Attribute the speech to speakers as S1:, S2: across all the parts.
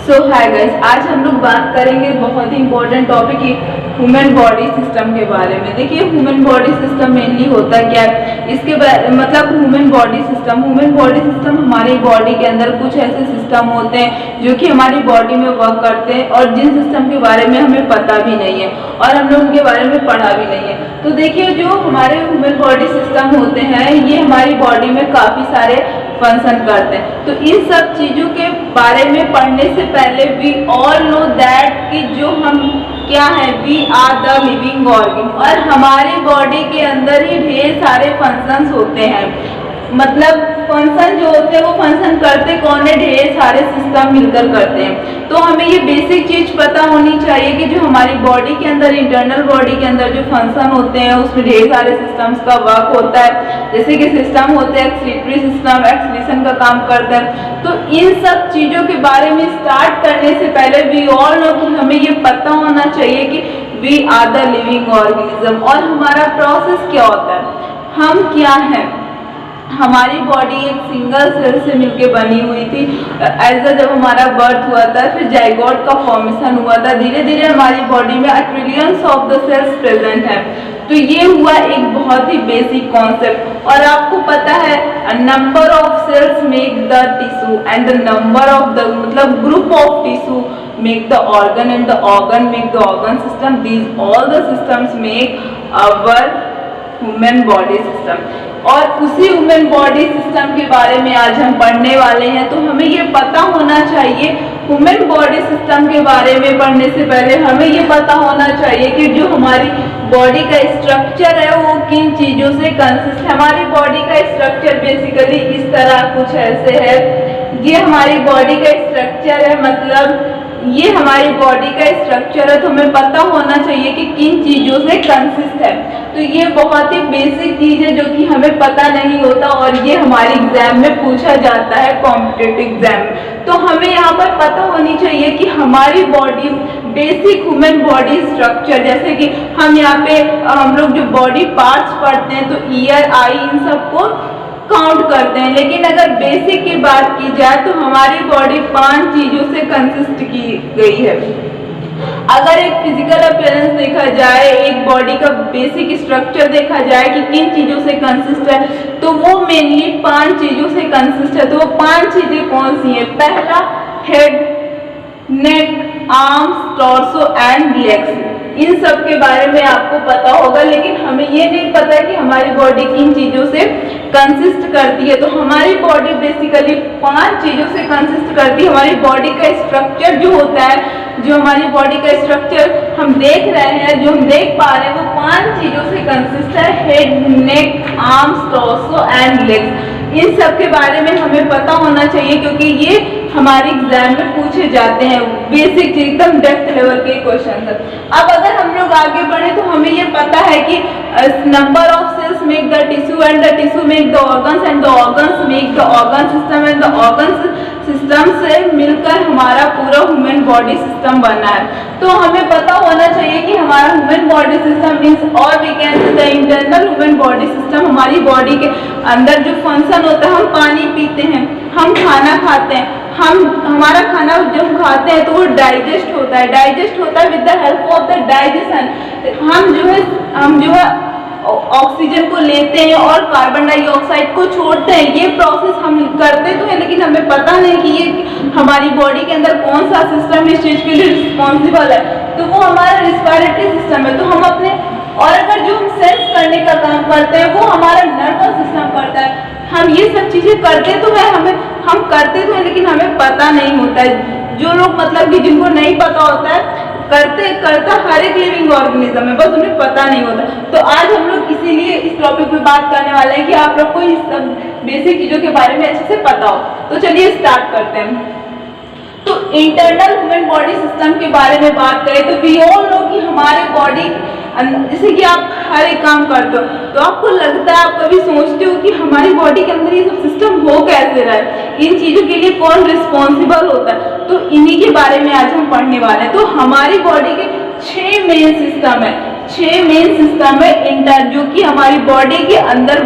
S1: सो hi guys, आज हम लोग बात करेंगे बहुत ही important topic human body system के बारे में। देखिए ह्यूमन बॉडी सिस्टम मेनली होता क्या है, इसके मतलब ह्यूमन बॉडी सिस्टम हमारी बॉडी के अंदर कुछ ऐसे सिस्टम होते हैं जो कि हमारी बॉडी में वर्क करते हैं और जिन सिस्टम के बारे में हमें पता भी नहीं है और हमने उनके बारे में पढ़ा भी नहीं है। तो देखिए जो हमारे ह्यूमन बॉडी सिस्टम होते हैं ये हमारी बॉडी में काफ़ी सारे फंक्शन करते हैं। तो इन सब चीज़ों के बारे में पढ़ने से पहले वी ऑल नो दैट कि जो हम क्या है, we are the living organ और हमारी बॉडी के अंदर ही ढेर सारे फंक्शंस होते हैं। मतलब फंक्शन जो होते हैं वो फंक्शन करते कौन है, ढेर सारे सिस्टम मिलकर करते हैं। तो हमें ये बेसिक चीज पता होनी चाहिए कि जो हमारी बॉडी के अंदर, इंटरनल बॉडी के अंदर जो फंक्शन होते हैं उसमें ढेर सारे सिस्टम्स का वर्क होता है। जैसे कि सिस्टम होते हैं एक्सक्रीटरी सिस्टम, एक्सक्रीशन का काम करता है। तो इन सब चीजों के बारे में स्टार्ट करने से पहले वी ऑल नो कि हमें ये पता होना चाहिए कि we are the living organism और हमारा प्रोसेस क्या होता है, हम क्या है। हमारी बॉडी एक सिंगल सेल से मिलके बनी हुई थी। ऐसा जब हमारा बर्थ हुआ था, फिर जाइगोट का फॉर्मेशन हुआ था, धीरे धीरे हमारी बॉडी में trillions of the cells present है। तो ये हुआ एक बहुत ही बेसिक कॉन्सेप्ट। और आपको पता है number of cells make the tissue and the number of the मतलब group of tissue make the organ and the organ make the organ system. These all the systems make our human body system. और उसी human body system के बारे में आज हम पढ़ने वाले हैं। तो हमें ये पता होना चाहिए, ह्यूमन बॉडी सिस्टम के बारे में पढ़ने से पहले हमें ये पता होना चाहिए कि जो हमारी बॉडी का स्ट्रक्चर है वो किन चीज़ों से कंसिस्ट है। हमारी बॉडी का स्ट्रक्चर बेसिकली इस तरह कुछ ऐसे है। ये हमारी बॉडी का स्ट्रक्चर है, मतलब ये हमारी बॉडी का स्ट्रक्चर है। तो हमें पता होना चाहिए कि किन चीज़ों से कंसिस्ट है। तो ये बहुत ही बेसिक चीज़ है जो कि हमें पता नहीं होता और ये हमारे एग्जाम में पूछा जाता है, कॉम्पिटिटिव एग्जाम में। तो हमें यहाँ पर पता होनी चाहिए कि हमारी body basic human body structure, जैसे कि हम यहाँ पे हम लोग जो बॉडी पार्ट्स पढ़ते हैं तो ईयर, आई, इन सबको काउंट करते हैं। लेकिन अगर बेसिक की बात की जाए तो हमारी बॉडी 5 चीज़ों से कंसिस्ट की गई है। अगर एक फिजिकल अपीयरेंस देखा जाए, एक बॉडी का बेसिक स्ट्रक्चर देखा जाए कि किन चीज़ों से कंसिस्ट है, तो वो मेनली 5 चीज़ों से कंसिस्ट है। तो वो 5 चीज़ें कौन सी हैं? पहला, head, neck, arms, torso and legs. इन सब के बारे में आपको पता होगा, लेकिन हमें ये नहीं पता कि हमारी बॉडी किन चीज़ों से कंसिस्ट करती है। तो हमारी बॉडी बेसिकली 5 चीज़ों से कंसिस्ट करती है। हमारी बॉडी का स्ट्रक्चर जो होता है, जो हमारी बॉडी का स्ट्रक्चर हम देख रहे हैं, जो हम देख पा रहे हैं, वो 5 चीज़ों से कंसिस्ट है। Head, neck, arms, torso and legs. इन सब के बारे में हमें पता होना चाहिए क्योंकि ये हमारे एग्जाम में पूछे जाते हैं, बेसिक एकदम डेप्थ लेवल के क्वेश्चन। अब अगर हम लोग आगे बढ़े तो हमें ये पता है कि number of cells make the tissue and the tissue make the organs and the organs make the organ system and the organ system से मिलकर हमारा पूरा ह्यूमन बॉडी सिस्टम बना है। तो हमें पता होना चाहिए कि हमारा ह्यूमन बॉडी सिस्टम मीन्स और we can say the internal human body system. हमारी बॉडी के अंदर जो फंक्शन होता है, हम पानी पीते हैं, हम खाना खाते हैं, हमारा खाना जब खाते हैं तो वो डाइजेस्ट होता है with the help of the digestion. हम जो है ऑक्सीजन को लेते हैं और कार्बन डाइऑक्साइड को छोड़ते हैं। ये प्रोसेस हम करते तो हैं, लेकिन हमें पता नहीं कि ये हमारी बॉडी के अंदर कौन सा सिस्टम इस चीज़ के लिए रिस्पॉन्सिबल है। तो वो हमारा रिस्पिरेटरी सिस्टम है। तो हम अपने और अगर जो हम सेंस करने का काम करते हैं वो हमारा नर्वस सिस्टम करता है। हम ये सब चीज़ें करते तो है, हम करते तो हैं, लेकिन हमें पता नहीं होता है। जो लोग मतलब कि जिनको नहीं पता होता है, करता हर एक लिविंग ऑर्गेनिज्म है, बस उन्हें पता नहीं होता। तो आज हम लोग इसीलिए इस टॉपिक पे बात करने वाले हैं कि आप लोग को इस सब बेसिक चीज़ों के बारे में अच्छे से पता हो। तो चलिए स्टार्ट करते हैं। तो इंटरनल ह्यूमन बॉडी सिस्टम के बारे में बात करें तो वी ऑल नो कि हमारे बॉडी, जैसे कि आप हर एक काम करते हो तो आपको लगता है, आप कभी सोचते हो कि हमारी बॉडी के अंदर ये सब सिस्टम हो कैसे रहा है, इन चीज़ों के लिए कौन रिस्पॉन्सिबल होता है। तो इन्हीं के बारे में आज हम पढ़ने वाले हैं। तो हमारी बॉडी के 6 मेन सिस्टम है, 6 मेन सिस्टम है इंटर, जो कि हमारी बॉडी के अंदर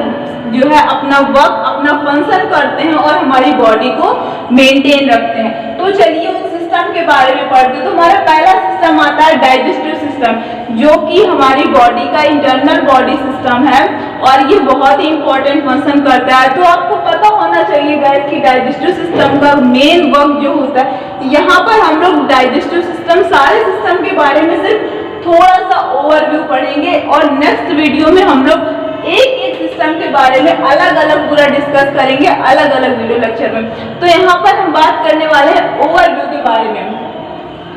S1: जो है अपना वर्क, अपना फंक्शन करते हैं और हमारी बॉडी को मेंटेन रखते हैं। तो चलिए उन सिस्टम के बारे में पढ़ते हैं तो हमारा पहला सिस्टम आता है डाइजेस्टिव सिस्टम, जो कि हमारी बॉडी का इंटरनल बॉडी सिस्टम है और ये बहुत ही इंपॉर्टेंट फंक्शन करता है। तो आपको पता होना चाहिए गाइस कि डाइजेस्टिव सिस्टम का मेन वर्क जो होता है, यहाँ पर हम लोग डाइजेस्टिव सिस्टम सारे सिस्टम के बारे में सिर्फ थोड़ा सा ओवरव्यू पढ़ेंगे और नेक्स्ट वीडियो में हम लोग एक एक सिस्टम के बारे में अलग अलग पूरा डिस्कस करेंगे अलग अलग वीडियो लेक्चर में। तो यहाँ पर हम बात करने वाले हैं ओवरव्यू के बारे में।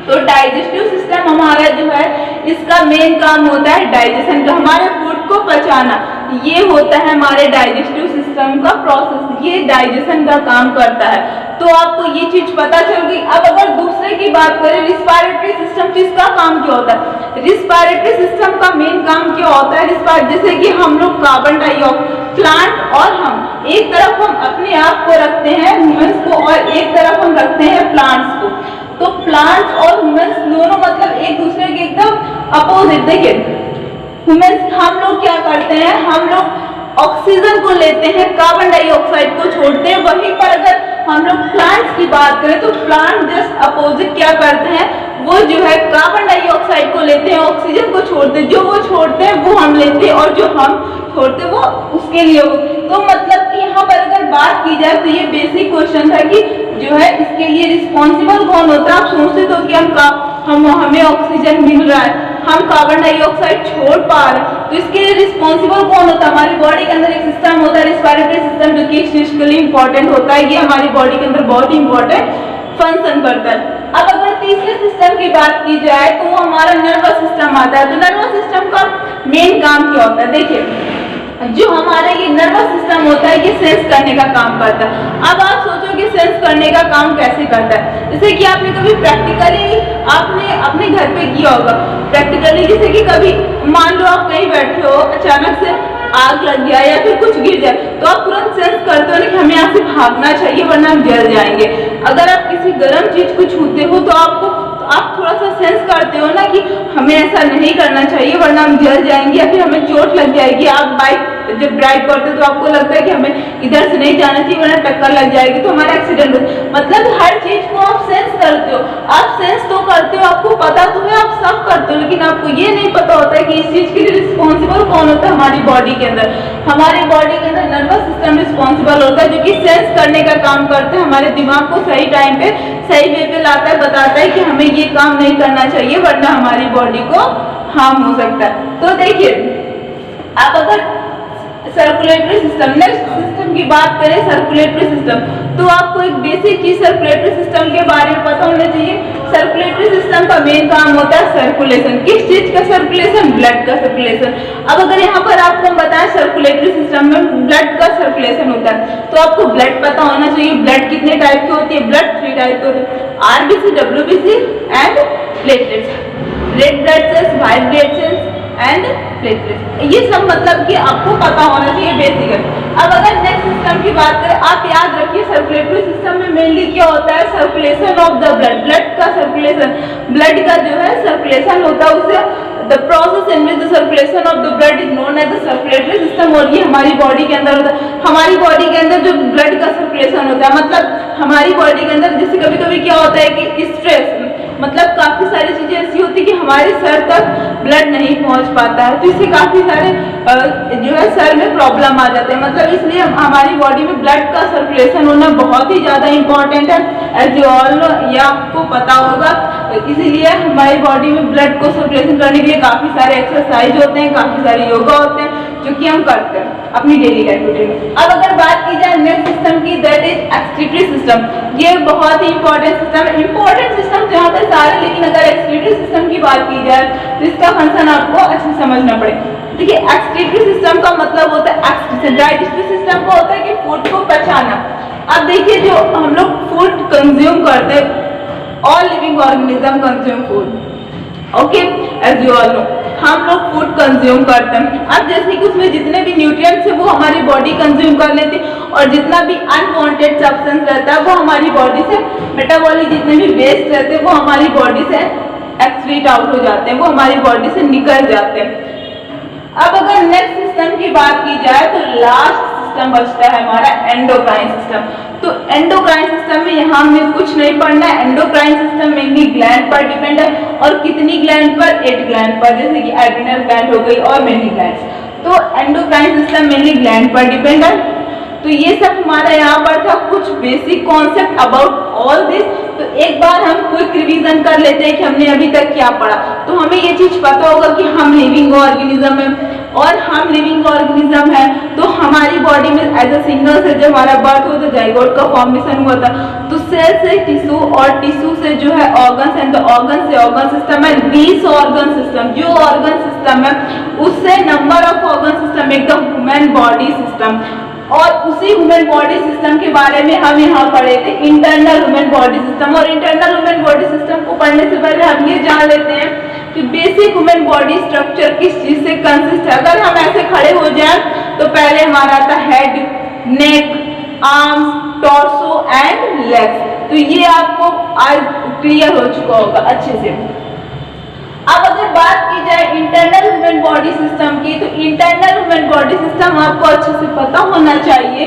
S1: तो डाइजेस्टिव सिस्टम हमारा जो है इसका मेन काम होता है डाइजेशन का, हमारे फूड को पचाना, ये होता है हमारे डाइजेस्टिव सिस्टम का प्रोसेस, ये डाइजेशन का काम करता है। तो आपको ये चीज पता चल गई। अब अगर दूसरे की बात करें रिस्पायरेटरी सिस्टम, तो इसका काम क्या होता है? रिस्पायरेटरी सिस्टम का मेन काम क्या होता है? जैसे कि हम लोग कार्बन डाइऑक्साइड, प्लांट और हम एक तरफ हम अपने आप को रखते हैं ह्यूमंस को और एक तरफ हम रखते हैं प्लांट्स को। तो प्लांट्स और ह्यूमंस दोनों मतलब एक दूसरे के एकदम अपोजिट। देखिए ह्यूमंस हम लोग क्या करते हैं, हम लोग ऑक्सीजन को लेते हैं, कार्बन डाइऑक्साइड को छोड़ते हैं। वहीं पर अगर हम लोग प्लांट्स की बात करें तो प्लांट जस्ट अपोजिट क्या करते हैं, वो जो है कार्बन डाइऑक्साइड को लेते हैं, ऑक्सीजन को छोड़ते हैं, जो वो छोड़ते हैं वो हम लेते हैं और जो हम छोड़ते हैं वो उसके लिए हो। तो मतलब कि यहाँ पर अगर बात की जाए तो ये बेसिक क्वेश्चन था कि जो है इसके लिए रिस्पॉन्सिबल कौन होता है। आप सोचते तो कि हमें ऑक्सीजन मिल रहा है, हम कार्बन डाइऑक्साइड छोड़ पा रहे हैं, तो इसके लिए रिस्पॉन्सिबल कौन होता है? हमारी बॉडी के अंदर एक सिस्टम होता है रिस्पायरेटरी सिस्टम, जो कि फिजिकली इंपॉर्टेंट होता है, ये हमारी बॉडी के अंदर बहुत ही इंपॉर्टेंट फंक्शन करता है। अब अगर तीसरे सिस्टम की बात की जाए तो वो हमारा नर्वस सिस्टम आता है। तो नर्वस सिस्टम का मेन काम क्या होता है? देखिए जो हमारा ये नर्वस सिस्टम होता है ये सेंस करने का काम करता है। अब आप सोचो कि सेंस करने का काम कैसे करता है? जैसे कि आपने कभी प्रैक्टिकली आपने अपने घर पे किया होगा, प्रैक्टिकली जैसे कि कभी मान लो आप कहीं बैठे हो, अचानक से आग लग गया या फिर कुछ गिर जाए, तो आप तुरंत सेंस करते हो ना कि हमें यहाँ से भागना चाहिए वरना हम जल जाएंगे। अगर आप किसी गर्म चीज को छूते हो तो आप थोड़ा सा सेंस करते हो ना कि हमें ऐसा नहीं करना चाहिए वरना हम जल जाएंगे या फिर हमें चोट लग जाएगी। आप बाइक जब ड्राइव करते हो तो आपको लगता है कि हमें इधर से नहीं जाना चाहिए वरना टक्कर लग जाएगी, तो हमारा एक्सीडेंट हो। मतलब हर चीज को आप सेंस करते हो, आप सेंस तो करते हो, आपको पता तो है, आप सब करते हो, लेकिन आपको ये नहीं पता होता है कि इस चीज के लिए रिस्पॉन्सिबल कौन होता है? हमारी बॉडी के अंदर, हमारी बॉडी के अंदर नर्वस सिस्टम रिस्पॉन्सिबल होता है, जो कि सेंस करने का काम करते हैं, हमारे दिमाग को सही टाइम पे सही वे पे लाता है, बताता है कि हमें ये काम नहीं करना चाहिए वरना हमारी बॉडी को हार्म हो सकता है। तो देखिए आप अगर सर्कुलेटरी सिस्टम, नेक्स्ट सिस्टम की बात करें सर्कुलेटरी सिस्टम, तो आपको एक बेसिक चीज सर्कुलेटरी सिस्टम के बारे में पता होना चाहिए। सर्कुलेटरी सिस्टम का मेन काम होता है सर्कुलेशन। किस चीज का सर्कुलेशन? ब्लड का सर्कुलेशन। अब अगर यहाँ पर आपको हम बताएं सर्कुलेटरी सिस्टम में ब्लड का सर्कुलेशन होता है, तो आपको ब्लड पता होना चाहिए। ब्लड कितने टाइप की होती है? ब्लड 3 टाइप के होते हैं, RBC, WBC and platelets. Red blood cells, white blood cells and platelets, ये सब मतलब कि आपको पता होना चाहिए बेसिक है। अब अगर नेक्स्ट सिस्टम की बात करें, आप याद रखिए सर्कुलेटरी सिस्टम में मेनली क्या होता है? Circulation of the blood, blood का सर्कुलेशन, ब्लड का जो है सर्कुलेशन होता है, उसे the process in which the circulation of the blood is known as the circulatory system. और ये हमारी बॉडी के अंदर होता है। हमारी बॉडी के अंदर जो ब्लड का सर्कुलेशन होता है, मतलब हमारी बॉडी के अंदर जैसे कभी कभी क्या होता है कि स्ट्रेस, मतलब काफी सारी चीजें ऐसी होती है कि हमारे सर तक ब्लड नहीं पहुंच पाता है, तो इससे काफी सारे जो है सर में प्रॉब्लम आ जाते हैं। मतलब इसलिए हमारी बॉडी में ब्लड का सर्कुलेशन होना बहुत ही ज्यादा इंपॉर्टेंट है, एज यू ऑल नो, ये आपको पता होगा। इसीलिए हमारी बॉडी में ब्लड को सर्कुलेशन करने के लिए काफी सारे एक्सरसाइज होते हैं, काफी सारे योगा होते हैं, जो कि हम करते हैं अपनी डेली लाइफ रूटीन में। अब अगर बात की जाए नेक्स्ट सिस्टम की, दैट इज एक्सक्रीटरी सिस्टम। ये बहुत ही इंपॉर्टेंट सिस्टम है। इंपॉर्टेंट सिस्टम तो यहाँ पर सारे, लेकिन अगर एक्सक्रीटरी सिस्टम की बात की जाए तो इसका फंक्शन आपको अच्छे से समझना पड़ेगा। देखिए एक्सक्रीटरी सिस्टम का मतलब होता है एक्सक्रीशन। डाइजेस्टिव सिस्टम का होता है कि फूड को पचाना। अब देखिए जो हम लोग फूड कंज्यूम करते हैं, all living organism consume food, okay, as you all know, हम लोग फूड कंज्यूम करते हैं। अब जैसे कि उसमें जितने भी न्यूट्रिएंट्स है वो हमारी बॉडी कंज्यूम कर लेती है, और जितना भी अनवांटेड सब्सटेंस रहता है वो हमारी बॉडी से, मेटाबॉलिक जितने भी वेस्ट रहते हैं वो हमारी बॉडी से एक्सक्रीट आउट हो जाते हैं, वो हमारी बॉडी से निकल जाते हैं। अब अगर नेक्स्ट सिस्टम की बात की जाए तो लास्ट सिस्टम बचता है हमारा एंडोक्राइन सिस्टम। तो एंडोक्राइन सिस्टम में यहाँ हमें कुछ नहीं पढ़ना है। एंडोक्राइन सिस्टम मेनली ग्लैंड पर डिपेंड है, और कितनी ग्लैंड पर? 8 ग्लैंड पर, जैसे कि एड्रिनल ग्लैंड हो गई और मेनी ग्लैंड। तो एंडोक्राइन सिस्टम मेनली ग्लैंड पर डिपेंड है। तो ये सब हमारा यहाँ पर था कुछ basic concept about all this. तो एक बार हम क्विक रिवीजन कर लेते हैं कि हमने अभी तक क्या पढ़ा। तो हमें ये चीज पता होगा कि हम लिविंग ऑर्गेनिज्म है, और हम लिविंग ऑर्गेनिज्म है तो हमारी बॉडी में एज अ सिंगल से जब हमारा बर्थ हुआ था, जाइगोट का फॉर्मेशन हुआ था, तो सेल से टिश्यू और टिश्यू से जो है ऑर्गन्स एंड ऑर्गन से ऑर्गन सिस्टम है। 20 ऑर्गन सिस्टम, जो ऑर्गन सिस्टम है उससे नंबर ऑफ ऑर्गन सिस्टम एक द ह्यूमन बॉडी सिस्टम। और उसी ह्यूमन बॉडी सिस्टम के बारे में हम यहाँ पढ़े थे, इंटरनल ह्यूमन बॉडी सिस्टम। और इंटरनल ह्यूमन बॉडी सिस्टम को पढ़ने से पहले हम ये जान लेते हैं कि बेसिक ह्यूमन बॉडी स्ट्रक्चर किस चीज से कंसिस्ट है। अगर हम ऐसे खड़े हो जाएं तो पहले हमारा आता head, neck, arms, torso and legs. तो ये आपको आज क्लियर हो चुका होगा अच्छे से। अब अगर बात की जाए इंटरनल ह्यूमन बॉडी सिस्टम की, तो इंटरनल ह्यूमन बॉडी सिस्टम आपको अच्छे से पता होना चाहिए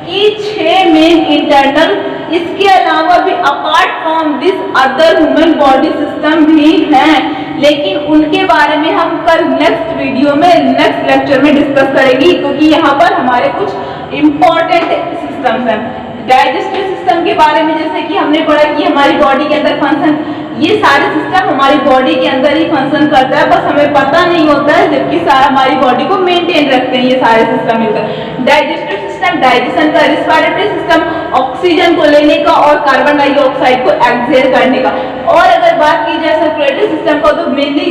S1: कि 6 मेन इंटरनल, इसके अलावा भी apart from this other human body system भी हैं, लेकिन उनके बारे में हम कल नेक्स्ट वीडियो में नेक्स्ट लेक्चर में डिस्कस करेंगे, क्योंकि यहाँ पर हमारे कुछ इंपॉर्टेंट सिस्टम्स हैं। डाइजेस्टिव सिस्टम के बारे में जैसे कि हमने पढ़ा कि हमारी बॉडी के अंदर फंक्शन, ये सारे सिस्टम हमारी बॉडी के अंदर ही फंक्शन करता है, बस हमें पता नहीं होता है, जबकि हमारी बॉडी को मेंटेन रखते हैं ये सारे सिस्टम मिलकर। डाइजेस्टिव सिस्टम डाइजेशन का, रिस्पिरेटरी सिस्टम ऑक्सीजन को लेने का और कार्बन डाइऑक्साइड को एक्सहेल करने का। और अगर बात की जाए सर्कुलेटरी सिस्टम का, तो mainly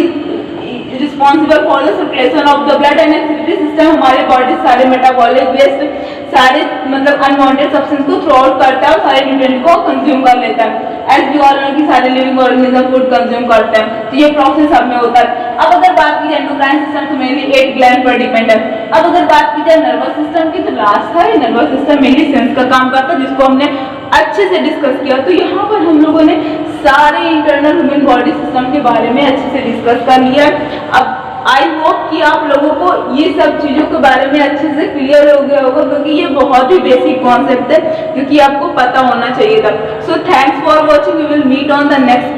S1: responsible for the circulation of the blood and excretory system हमारे बॉडी सारे मेटाबॉलिक वेस्ट, सारे मतलब अनवांटेड सब्सटेंस को थ्रो आउट करता है और सारे न्यूट्रिएंट को कंज्यूम कर लेता है। एज वी ऑल नो कि सारे लिविंग ऑर्गेनिज्म फूड कंज्यूम करते हैं, तो ये प्रोसेस सब में होता है। अब अगर बात की जाए एंडोक्राइन सिस्टम, तो मेनली 8 ग्लैंड पर डिपेंड है। अब अगर बात की जाए नर्वस सिस्टम की, तो लास्ट है नर्वस सिस्टम मेनली सेंस का काम करता है, जिसको हमने अच्छे से डिस्कस किया। तो यहाँ पर हम लोगों ने सारे इंटरनल ह्यूमन बॉडी सिस्टम के बारे में अच्छे से डिस्कस कर लिया। अब आई होप कि आप लोगों को ये सब चीजों के बारे में अच्छे से क्लियर हो गया होगा, क्योंकि ये बहुत ही बेसिक कॉन्सेप्ट है, क्योंकि आपको पता होना चाहिए था। So thanks for watching, we will meet on the next